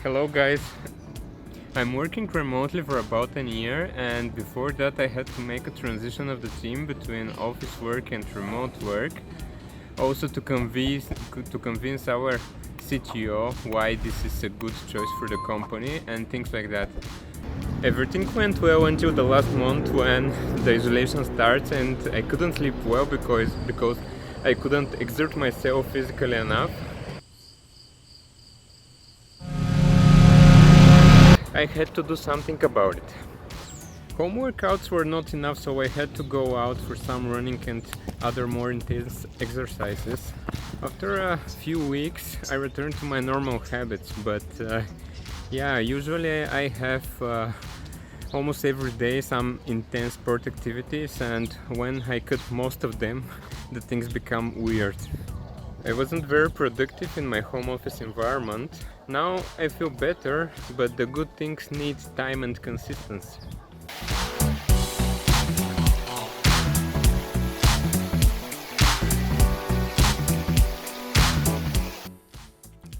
Hello guys, I'm working remotely for about a year, and before that I had to make a transition of the team between office work and remote work, also to convince our CTO why this is a good choice for the company and things like that. Everything went well until the last month when the isolation starts and I couldn't sleep well because I couldn't exert myself physically enough. I had to do something about it. Home workouts were not enough, so I had to go out for some running and other more intense exercises. After a few weeks, I returned to my normal habits, but usually I have almost every day some intense sport activities, and when I cut most of them, the things become weird. I wasn't very productive in my home office environment. Now I feel better, but the good things need time and consistency.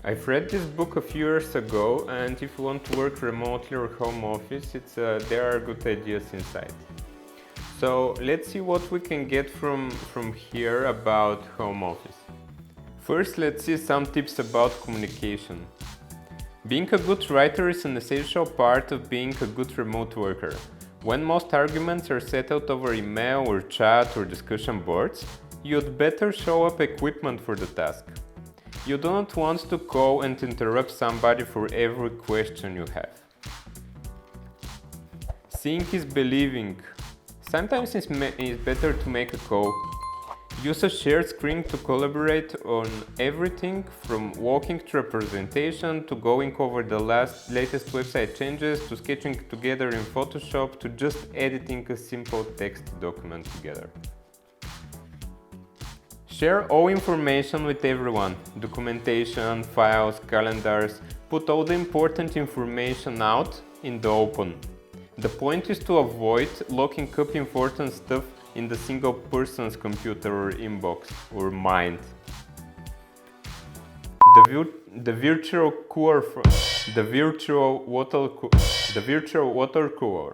I've read this book a few years ago, and if you want to work remotely or home office, there are good ideas inside. So let's see what we can get from here about home office. First, let's see some tips about communication. Being a good writer is an essential part of being a good remote worker. When most arguments are settled over email or chat or discussion boards, you'd better show up equipment for the task. You do not want to call and interrupt somebody for every question you have. Seeing is believing. Sometimes it's better to make a call. Use a shared screen to collaborate on everything from walking through a presentation to going over the latest website changes to sketching together in Photoshop to just editing a simple text document together. Share all information with everyone, documentation, files, calendars. Put all the important information out in the open. The point is to avoid locking up important stuff in the single person's computer or inbox or mind. The virtual water cooler.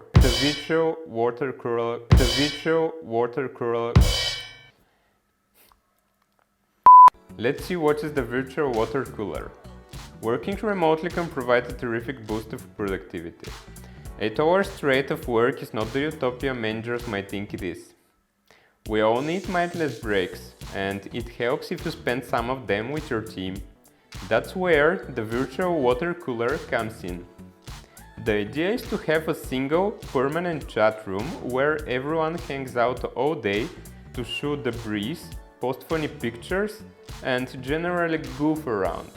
Let's see what is the virtual water cooler. Working remotely can provide a terrific boost of productivity. 8 hours straight of work is not the utopia managers might think it is. We all need mindless breaks, and it helps if you spend some of them with your team. That's where the virtual water cooler comes in. The idea is to have a single, permanent chat room where everyone hangs out all day to shoot the breeze, post funny pictures, and generally goof around.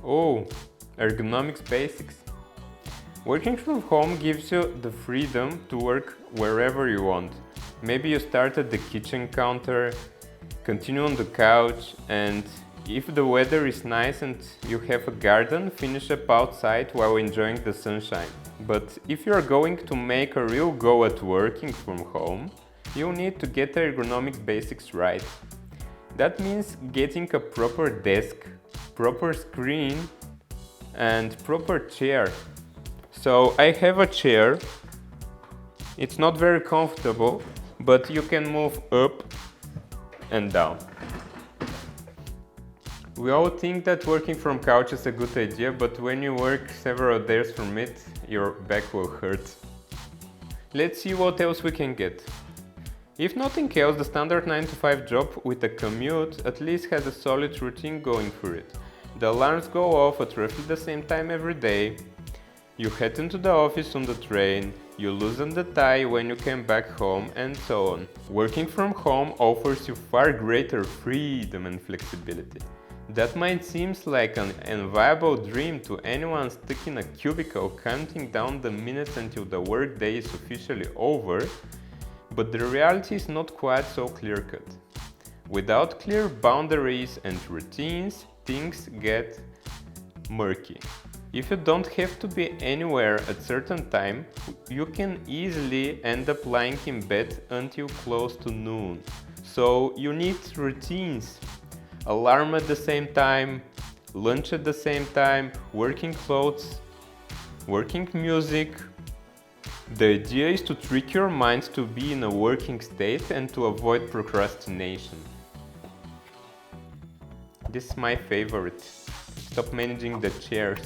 Oh, ergonomics basics. Working from home gives you the freedom to work wherever you want. Maybe you start at the kitchen counter, continue on the couch, and if the weather is nice and you have a garden, finish up outside while enjoying the sunshine. But if you are going to make a real go at working from home, you need to get the ergonomics basics right. That means getting a proper desk, proper screen, and proper chair. So I have a chair. It's not very comfortable, but you can move up and down. We all think that working from couch is a good idea, but when you work several days from it, your back will hurt. Let's see what else we can get. If nothing else, the standard 9 to 5 job with a commute at least has a solid routine going for it. The alarms go off at roughly the same time every day. You head into the office on the train, you loosen the tie when you come back home, and so on. Working from home offers you far greater freedom and flexibility. That might seem like an enviable dream to anyone stuck in a cubicle counting down the minutes until the workday is officially over, but the reality is not quite so clear-cut. Without clear boundaries and routines, things get murky. If you don't have to be anywhere at certain time, you can easily end up lying in bed until close to noon. So you need routines. Alarm at the same time, lunch at the same time, working clothes, working music. The idea is to trick your mind to be in a working state and to avoid procrastination. This is my favorite. Stop managing the chairs.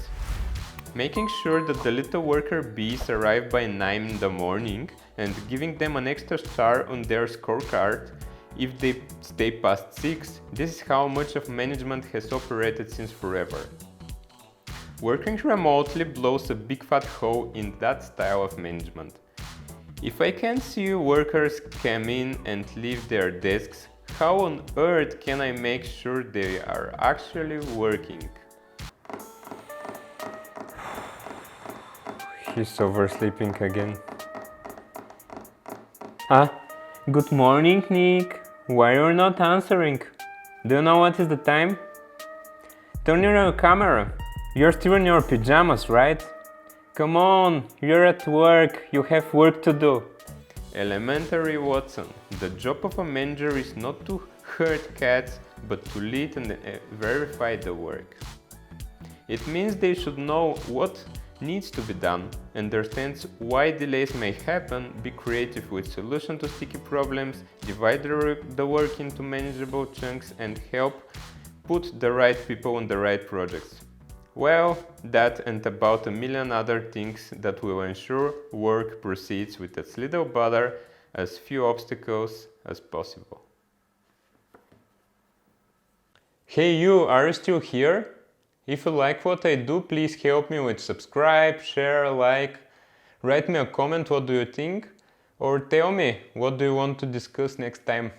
Making sure that the little worker bees arrive by 9 in the morning and giving them an extra star on their scorecard if they stay past 6. This is how much of management has operated since forever. Working remotely blows a big fat hole in that style of management. If I can see workers come in and leave their desks, how on earth can I make sure they are actually working? He's oversleeping again. Good morning, Nick. Why you're not answering? Do you know what is the time? Turn on your camera. You're still in your pajamas, right? Come on, you're at work. You have work to do. Elementary, Watson. The job of a manager is not to herd cats, but to lead and verify the work. It means they should know what needs to be done, understands why delays may happen, be creative with solutions to sticky problems, divide the work into manageable chunks and help put the right people on the right projects. Well, that and about a million other things that will ensure work proceeds with as little bother, as few obstacles as possible. Hey you, are you still here? If you like what I do, please help me with subscribe, share, like, write me a comment what do you think, or tell me what do you want to discuss next time.